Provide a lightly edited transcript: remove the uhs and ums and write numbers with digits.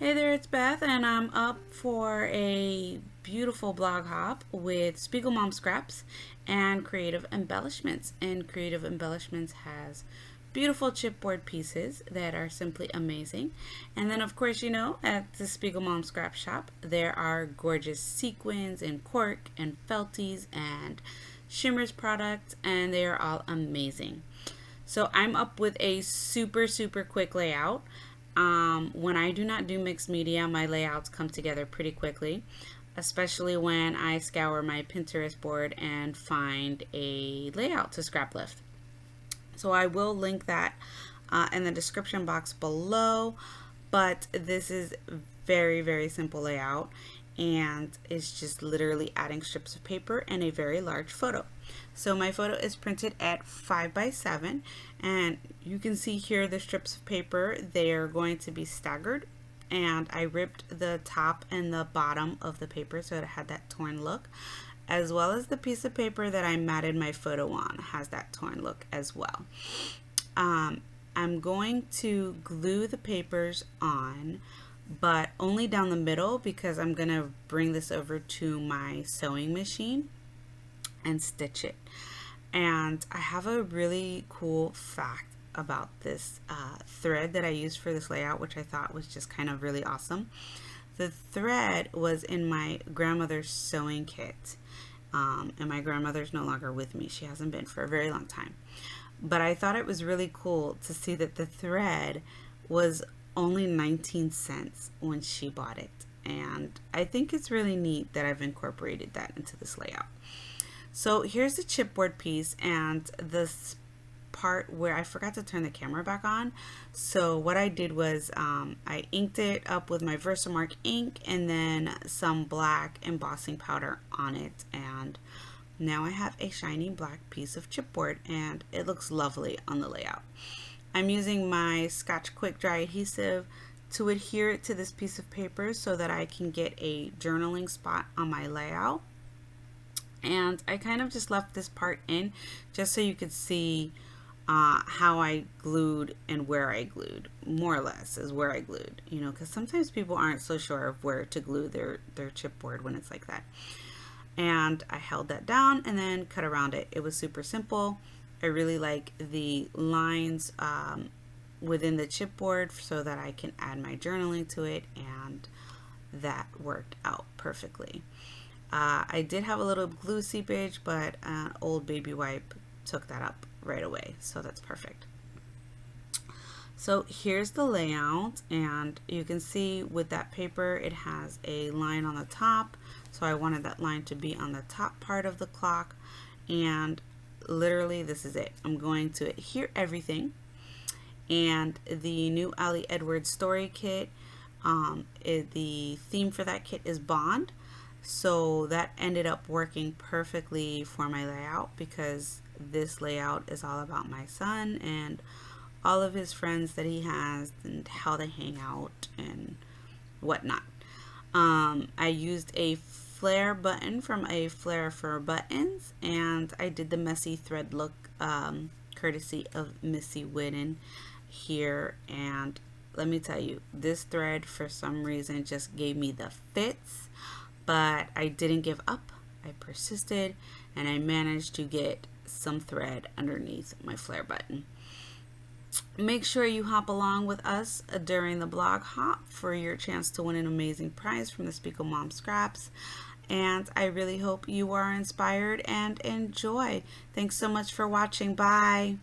Hey there, it's Beth, and I'm up for a beautiful blog hop with SpiegelMom scraps and Creative Embellishments. And Creative Embellishments has beautiful chipboard pieces that are simply amazing. And then, of course, at the SpiegelMom scrap shop, there are gorgeous sequins and cork and felties and shimmers products, and they are all amazing. So I'm up with a super quick layout. When I do not do mixed media, my layouts come together pretty quickly, especially when I scour my Pinterest board and find a layout to scrap lift. So I will link that in the description box below, but this is very simple layout, and it's just literally adding strips of paper and a very large photo. So my photo is printed at 5x7, and you can see here the strips of paper. They are going to be staggered, and I ripped the top and the bottom of the paper so it had that torn look, as well as the piece of paper that I matted my photo on has that torn look as well. I'm going to glue the papers on, but only down the middle, because I'm going to bring this over to my sewing machine and stitch it. And I have a really cool fact about this thread that I used for this layout, which I thought was just kind of really awesome. The thread was in my grandmother's sewing kit, and my grandmother's no longer with me. She hasn't been for a very long time. But I thought it was really cool to see that the thread was only 19 cents when she bought it. And I think it's really neat that I've incorporated that into this layout. So here's the chipboard piece and this part where I forgot to turn the camera back on. So what I did was I inked it up with my Versamark ink and then some black embossing powder on it, and now I have a shiny black piece of chipboard and it looks lovely on the layout. I'm using my Scotch Quick Dry adhesive to adhere it to this piece of paper so that I can get a journaling spot on my layout. And I kind of just left this part in just so you could see how I glued and where I glued, more or less is where I glued, because sometimes people aren't so sure of where to glue their chipboard when it's like that. And I held that down and then cut around it. It was super simple. I really like the lines within the chipboard so that I can add my journaling to it, and that worked out perfectly. I did have a little glue seepage, but an old baby wipe took that up right away, so that's perfect. So here's the layout, and you can see with that paper it has a line on the top, so I wanted that line to be on the top part of the clock, and literally this is it. I'm going to adhere everything. And the new Ali Edwards story kit, the theme for that kit is Bond. So that ended up working perfectly for my layout, because this layout is all about my son and all of his friends that he has and how they hang out and whatnot. I used a flare button from a Flare for Buttons, and I did the messy thread look courtesy of Missy Whitten here. And let me tell you, this thread for some reason just gave me the fits, but I didn't give up. I persisted and I managed to get some thread underneath my flare button. Make sure you hop along with us during the blog hop for your chance to win an amazing prize from the SpiegelMom scraps. And I really hope you are inspired and enjoy. Thanks so much for watching. Bye.